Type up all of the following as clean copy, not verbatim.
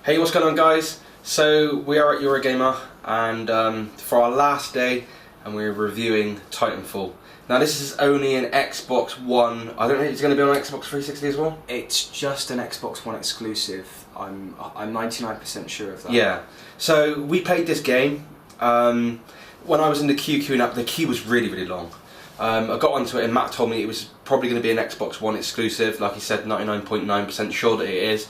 Hey, what's going on, guys? So we are at Eurogamer, and for our last day, and we're reviewing Titanfall. Now this is only an Xbox One. I don't know if it's going to be on Xbox 360 as well. It's just an Xbox One exclusive. I'm 99% sure of that. Yeah. So we played this game. When I was in the queue queuing up, the queue was really long. I got onto it, and Matt told me it was probably going to be an Xbox One exclusive. Like he said, 99.9% sure that it is.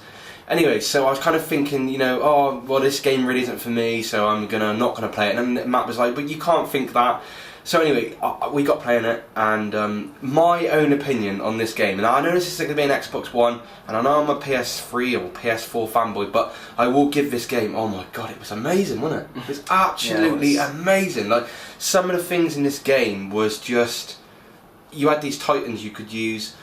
Anyway, so I was kind of thinking, you know, oh, well, this game really isn't for me, so I'm not gonna play it. And then Matt was like, but you can't think that. So anyway, we got playing it, and my own opinion on this game, and I know this is going to be an Xbox One, and I know I'm a PS3 or PS4 fanboy, but I will give this game, oh my god, it was amazing, wasn't it? It was absolutely amazing. Like, some of the things in this game was just, you had these Titans you could use,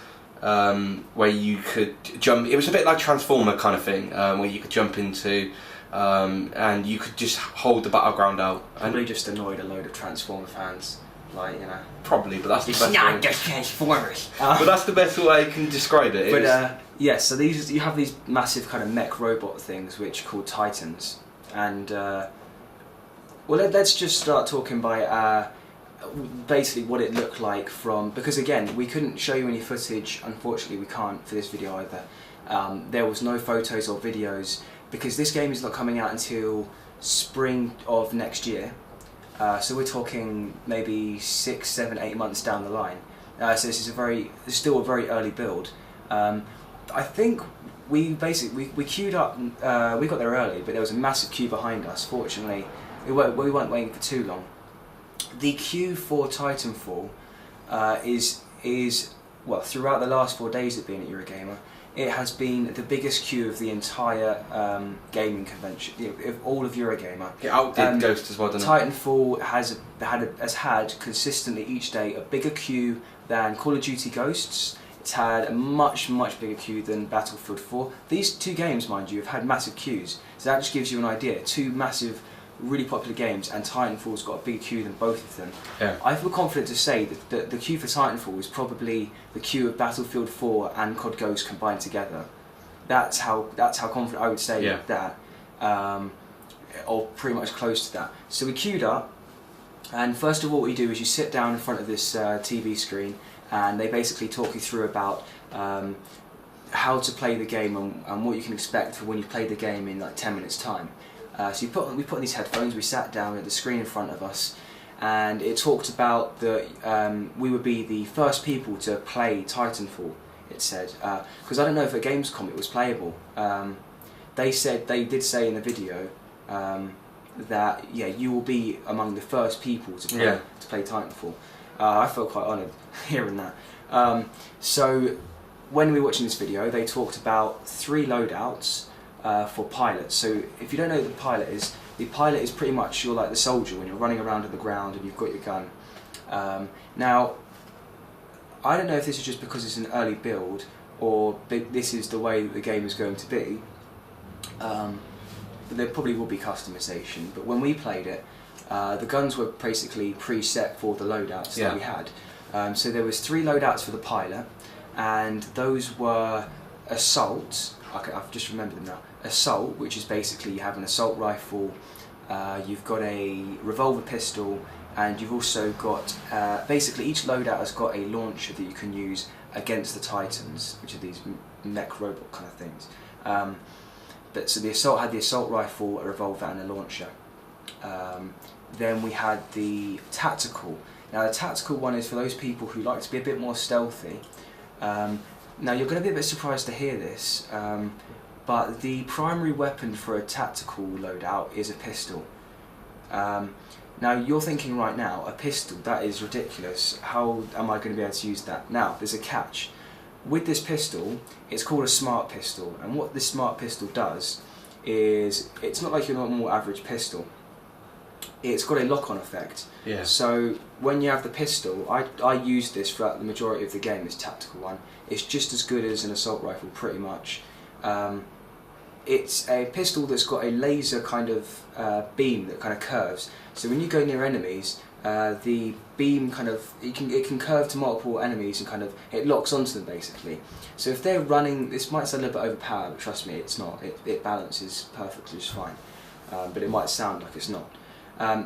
where you could jump. It was a bit like Transformer kind of thing, where you could jump into, and you could just hold the battleground out. Probably just annoyed a load of Transformer fans, like, you know. Probably, but that's the It's best not way. just Transformers. But that's the best way I can describe it. But yeah, so you have these massive kind of mech robot things which are called Titans, and well, let's just start talking by basically what it looked like from, because again we couldn't show you any footage, unfortunately we can't for this video either. There was no photos or videos because this game is not coming out until spring of next year, so we're talking maybe 6, 7, 8 months down the line. So this is still a very early build. I think we queued up, we got there early, but there was a massive queue behind us. Fortunately we weren't waiting for too long. The queue for Titanfall is well, throughout the last 4 days of being at Eurogamer, it has been the biggest queue of the entire gaming convention, of all of Eurogamer. It outdid Ghost as well, didn't it? Titanfall has had consistently each day a bigger queue than Call of Duty Ghosts. It's had a much bigger queue than Battlefield 4. These two games, mind you, have had massive queues, so that just gives you an idea. Two massive, really popular games, and Titanfall's got a bigger queue than both of them. Yeah. I feel confident to say that the queue for Titanfall is probably the queue of Battlefield 4 and COD Ghost combined together. That's how confident I would say that, or pretty much close to that. So we queued up, and first of all what you do is you sit down in front of this TV screen, and they basically talk you through about how to play the game and what you can expect for when you play the game in like 10 minutes time. So we put on these headphones, we sat down at the screen in front of us, and it talked about that we would be the first people to play Titanfall, it said, because I don't know if at Gamescom it was playable. They did say in the video that you will be among the first people to play Titanfall. I felt quite honoured hearing that. So when we were watching this video, they talked about 3 loadouts for pilots. So if you don't know what the pilot is pretty much, you're like the soldier when you're running around on the ground and you've got your gun. Now, I don't know if this is just because it's an early build or this is the way that the game is going to be, but there probably will be customization. But when we played it, the guns were basically preset for the loadouts that we had. So there was 3 loadouts for the pilot, and those were Assault. I've just remembered them now. Assault, which is basically you have an assault rifle, you've got a revolver pistol, and you've also got, basically each loadout has got a launcher that you can use against the Titans, which are these mech robot kind of things. But so the Assault had the assault rifle, a revolver and a launcher. Then we had the Tactical. Now the Tactical one is for those people who like to be a bit more stealthy. Now you're going to be a bit surprised to hear this, but the primary weapon for a tactical loadout is a pistol. Now you're thinking right now, a pistol, that is ridiculous, how am I going to be able to use that? Now there's a catch. With this pistol, it's called a smart pistol, and what this smart pistol does is, it's not like your normal average pistol. It's got a lock-on effect. Yeah. So when you have the pistol, I used this throughout the majority of the game, this tactical one. It's just as good as an assault rifle, pretty much. It's a pistol that's got a laser kind of beam that kind of curves. So when you go near enemies, the beam it can curve to multiple enemies and it locks onto them basically. So if they're running, this might sound a little bit overpowered, but trust me, it's not. It balances perfectly just fine, but it might sound like it's not.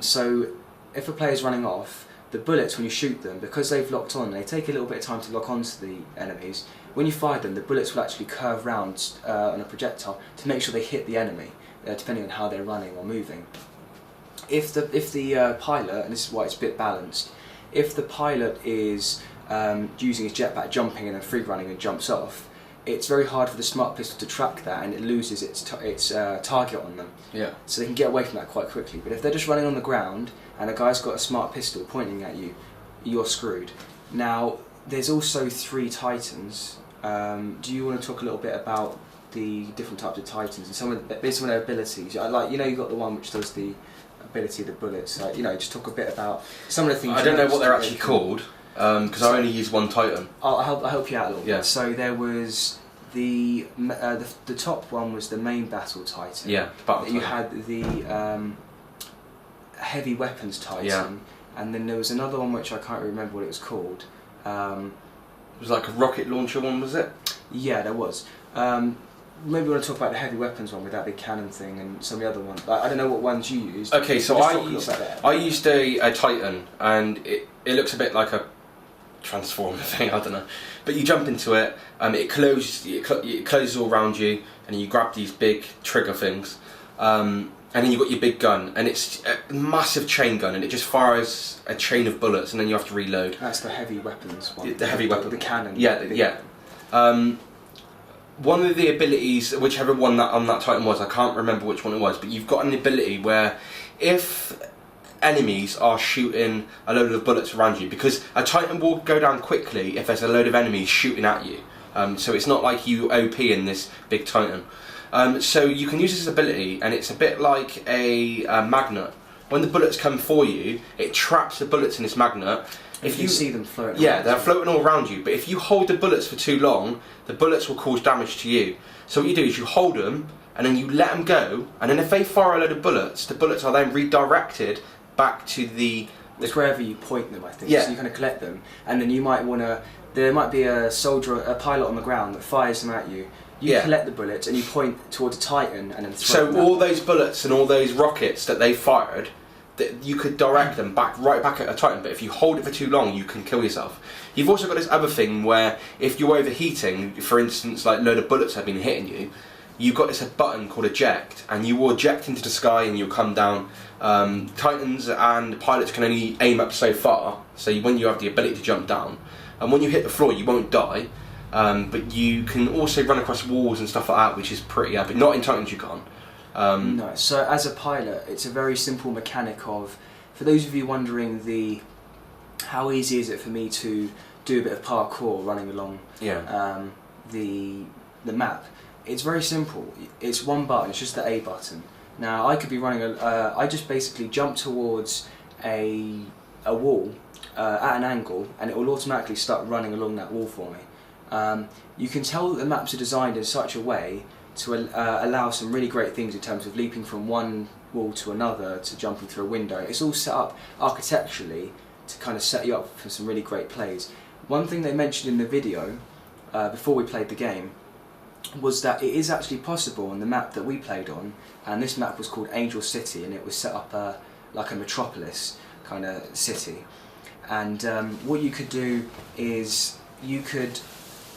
So if a player's running off, the bullets, when you shoot them, because they've locked on, they take a little bit of time to lock onto the enemies. When you fire them, the bullets will actually curve round on a projectile to make sure they hit the enemy, depending on how they're running or moving. If the pilot, and this is why it's a bit balanced, if the pilot is using his jetpack, jumping and then free running and jumps off, it's very hard for the smart pistol to track that, and it loses its target on them. Yeah. So they can get away from that quite quickly. But if they're just running on the ground and a guy's got a smart pistol pointing at you, you're screwed. Now, there's also 3 Titans. Do you want to talk a little bit about the different types of Titans and some of their abilities? You've got the one which does the ability of the bullets. Just talk a bit about some of the things. I don't know what they're actually called because I only use one Titan. I'll help you out a little bit. So there was the top one was the main battle Titan. Yeah, You had the heavy weapons Titan, and then there was another one which I can't remember what it was called. It was like a rocket launcher one, was it? Yeah, there was. Maybe we want to talk about the heavy weapons one with that big cannon thing and some of the other ones. I don't know what ones you used. Okay, so I used a Titan, and it looks a bit like a transformer thing, I don't know. But you jump into it, it closes all around you, and you grab these big trigger things, and then you've got your big gun, and it's a massive chain gun, and it just fires a chain of bullets, and then you have to reload. That's the heavy weapons one. The heavy weapon. The cannon. Yeah. One of the abilities, whichever one that on that Titan was, I can't remember which one it was, but you've got an ability where if enemies are shooting a load of bullets around you, because a Titan will go down quickly if there's a load of enemies shooting at you, so it's not like you OP in this big Titan. So you can use this ability, and it's a bit like a magnet. When the bullets come for you, it traps the bullets in this magnet. If you see them floating, they're floating all around you. But if you hold the bullets for too long, the bullets will cause damage to you. So what you do is you hold them, and then you let them go, and then if they fire a load of bullets, the bullets are then redirected back to it's wherever you point them, I think. Yeah. So you collect them, and then you might there might be a pilot on the ground that fires them at you. You collect the bullets and you point towards a Titan and then throw them. So all those bullets and all those rockets that they fired, you could direct them right back at a Titan, but if you hold it for too long, you can kill yourself. You've also got this other thing where if you're overheating, for instance, like a load of bullets have been hitting you, you've got this button called eject, and you will eject into the sky and you'll come down. Titans and pilots can only aim up so far, so when you have the ability to jump down, and when you hit the floor, you won't die. But you can also run across walls and stuff like that, which is pretty epic. Not in Titans you can't. No, so as a pilot, it's a very simple mechanic of, for those of you wondering how easy is it for me to do a bit of parkour running along the map, it's very simple. It's one button, it's just the A button. Now I could be running, I just basically jump towards a wall at an angle, and it will automatically start running along that wall for me. You can tell that the maps are designed in such a way to allow some really great things in terms of leaping from one wall to another, to jumping through a window. It's all set up architecturally to set you up for some really great plays. One thing they mentioned in the video before we played the game was that it is actually possible on the map that we played on, and this map was called Angel City, and it was set up like a metropolis kind of city. And what you could do is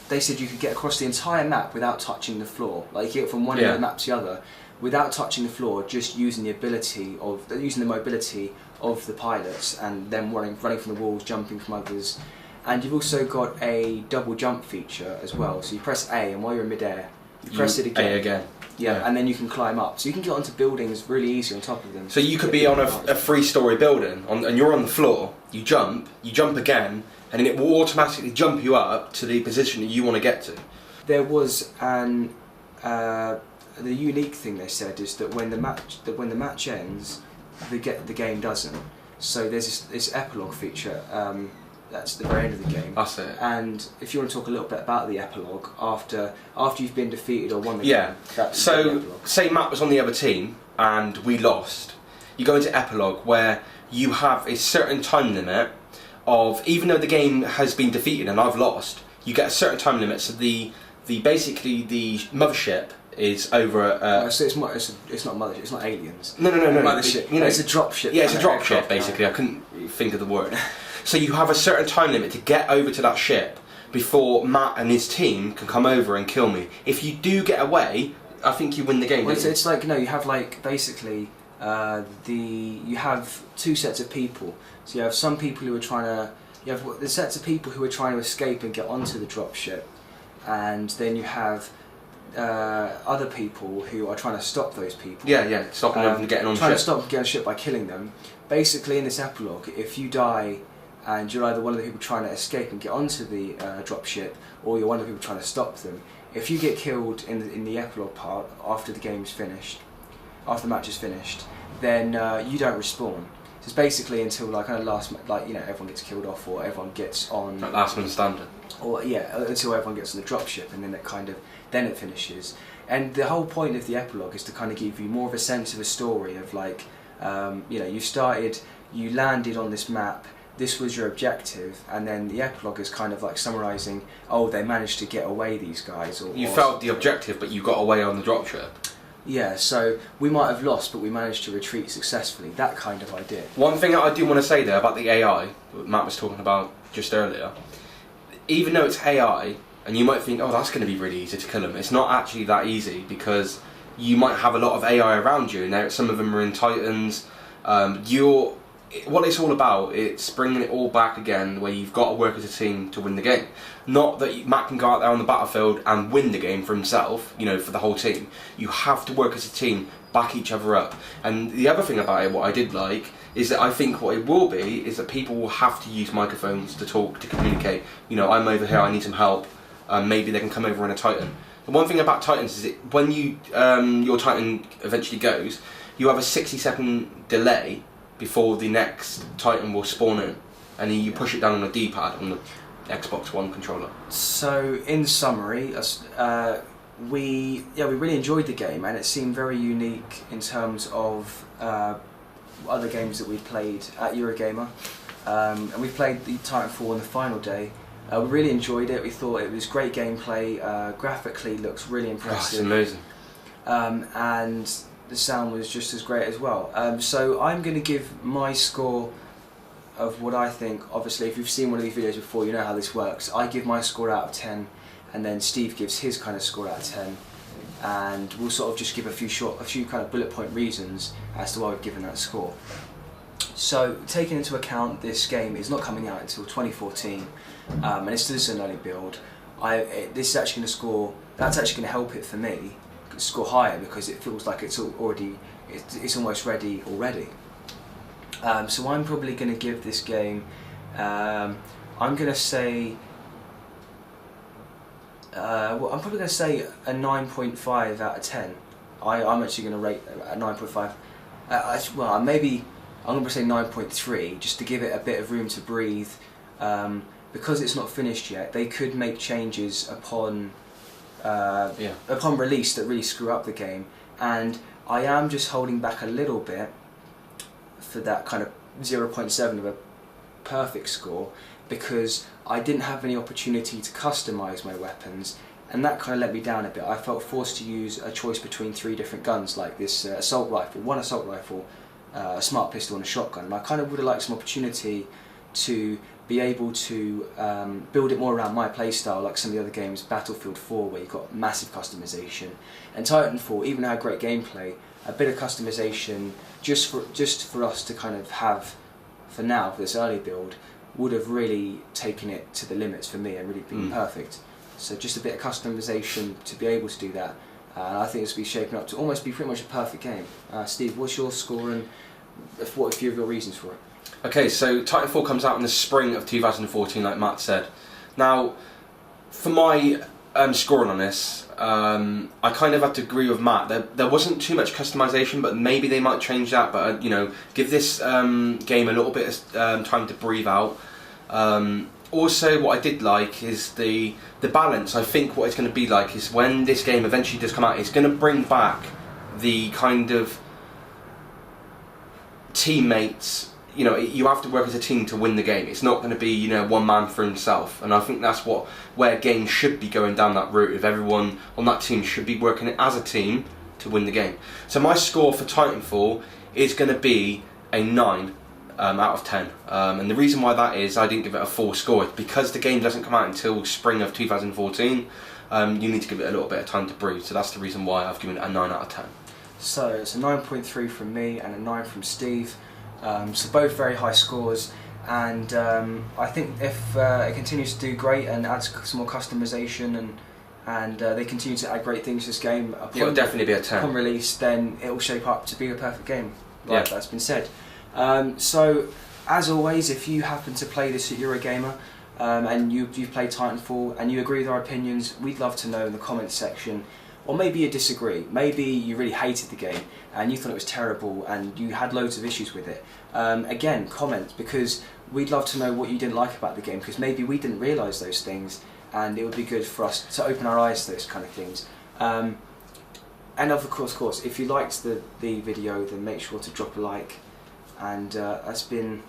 they said you could get across the entire map without touching the floor. Like you get from one end of the map to the other without touching the floor, just using using the mobility of the pilots and them running from the walls, jumping from others. And you've also got a double jump feature as well. So you press A, and while you're in midair, you press it again. A again. Yeah, and then you can climb up. So you can get onto buildings really easy on top of them. So you could be on a 3-story building, and you're on the floor. You jump again, and then it will automatically jump you up to the position that you want to get to. There was the unique thing they said is that when the match ends, the game doesn't. So there's this epilogue feature. That's the very end of the game. That's it. And if you want to talk a little bit about the epilogue after you've been defeated or won the game. So say Matt was on the other team and we lost. You go into epilogue where you have a certain time limit of, even though the game has been defeated and I've lost, you get a certain time limit. So basically the mothership is over. So it's not mothership. It's not aliens. No. Mothership. You know, it's a dropship. Yeah, it's a dropship basically. I couldn't think of the word. So you have a certain time limit to get over to that ship before Matt and his team can come over and kill me. If you do get away, I think you win the game. Well, it's like, no, you have like basically you have two sets of people. So you have some people who are trying to. You have the sets of people who are trying to escape and get onto the dropship, and then you have other people who are trying to stop those people. Yeah, stopping them from getting on the ship. Trying to stop them getting on the ship by killing them. Basically, in this epilogue, if you die and you're either one of the people trying to escape and get onto the dropship, or you're one of the people trying to stop them, if you get killed in the epilogue part after the game's finished, after the match is finished, then you don't respawn. So it's basically until like kind of everyone gets killed off, or everyone gets on. Like last man standing. Or until everyone gets on the dropship, and then it finishes. And the whole point of the epilogue is to kind of give you more of a sense of a story of like, you landed on this map. This was your objective, and then the epilogue is kind of like summarising, they managed to get away, these guys. You felt the objective, but you got away on the dropship. Yeah, so we might have lost, but we managed to retreat successfully, that kind of idea. One thing that I do want to say there about the AI, that Matt was talking about just earlier, even though it's AI, and you might think, that's going to be really easy to kill them, it's not actually that easy, because you might have a lot of AI around you, and some of them are in Titans. What it's all about, it's bringing it all back again, where you've got to work as a team to win the game. Not that Matt can go out there on the battlefield and win the game for himself, for the whole team. You have to work as a team, back each other up. And the other thing about it, what I did like, is that I think what it will be, is that people will have to use microphones to talk, to communicate. I'm over here, I need some help. Maybe they can come over in a Titan. The one thing about Titans is that when your Titan eventually goes, you have a 60-second delay before the next Titan will spawn in, and then you push it down on the D-pad on the Xbox One controller. So, in summary, we really enjoyed the game, and it seemed very unique in terms of other games that we've played at Eurogamer. And we played the Titanfall on the final day. We really enjoyed it. We thought it was great gameplay. Graphically, looks really impressive. It's amazing. And the sound was just as great as well. So I'm going to give my score of what I think. Obviously, if you've seen one of these videos before, you know how this works. I give my score out of 10, and then Steve gives his kind of score out of 10, and we'll sort of just give a few kind of bullet point reasons as to why we've given that score. So, taking into account this game is not coming out until 2014, and it's still an early build. This is actually going to score. That's actually going to help it for me score higher, because it feels like it's almost ready already. So I'm probably going to give this game, I'm going to say, I'm probably going to say a 9.5 out of 10. I'm actually going to rate a 9.5. Maybe I'm going to say 9.3, just to give it a bit of room to breathe. Because it's not finished yet, they could make changes upon release that really screw up the game, and I am just holding back a little bit for that kind of 0.7 of a perfect score, because I didn't have any opportunity to customise my weapons, and that kind of let me down a bit. I felt forced to use a choice between 3 different guns, like this assault rifle, a smart pistol and a shotgun, and I kind of would have liked some opportunity to be able to build it more around my playstyle, like some of the other games, Battlefield 4, where you've got massive customization, and Titanfall, even though it had great gameplay, a bit of customization just for us to kind of have for now, for this early build, would have really taken it to the limits for me and really been perfect. So just a bit of customization to be able to do that, and I think it's be shaping up to almost be pretty much a perfect game. Steve, what's your score, and what a few of your reasons for it? Okay, so Titanfall comes out in the spring of 2014, like Matt said. Now, for my scoring on this, I kind of have to agree with Matt. There wasn't too much customization, but maybe they might change that. But give this game a little bit of time to breathe out. Also, what I did like is the balance. I think what it's going to be like is when this game eventually does come out, it's going to bring back the kind of teammates you know, you have to work as a team to win the game. It's not going to be, you know, one man for himself. And I think that's where games should be going down that route. If everyone on that team should be working as a team to win the game. So my score for Titanfall is going to be a 9 out of 10. And the reason why that is, I didn't give it a full score. Because the game doesn't come out until spring of 2014. You need to give it a little bit of time to breathe. So that's the reason why I've given it a 9 out of 10. So it's a 9.3 from me and a 9 from Steve. So both very high scores, and I think if it continues to do great and adds some more customization and they continue to add great things to this game, it'll definitely be a 10. Upon release, then it will shape up to be a perfect game, like that's been said. So as always, if you happen to play this at Eurogamer and you've played Titanfall and you agree with our opinions, we'd love to know in the comments section. Or maybe you disagree, maybe you really hated the game and you thought it was terrible and you had loads of issues with it. Again, comment, because we'd love to know what you didn't like about the game, because maybe we didn't realise those things and it would be good for us to open our eyes to those kind of things. And of course, if you liked the video, then make sure to drop a like. And that's been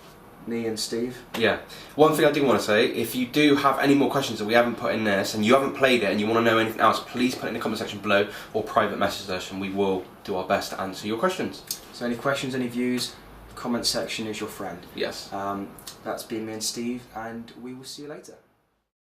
me and Steve. Yeah. One thing I do want to say, if you do have any more questions that we haven't put in this and you haven't played it and you want to know anything else, please put it in the comment section below or private message us and we will do our best to answer your questions. So any questions, any views, the comment section is your friend. Yes. That's been me and Steve, and we will see you later.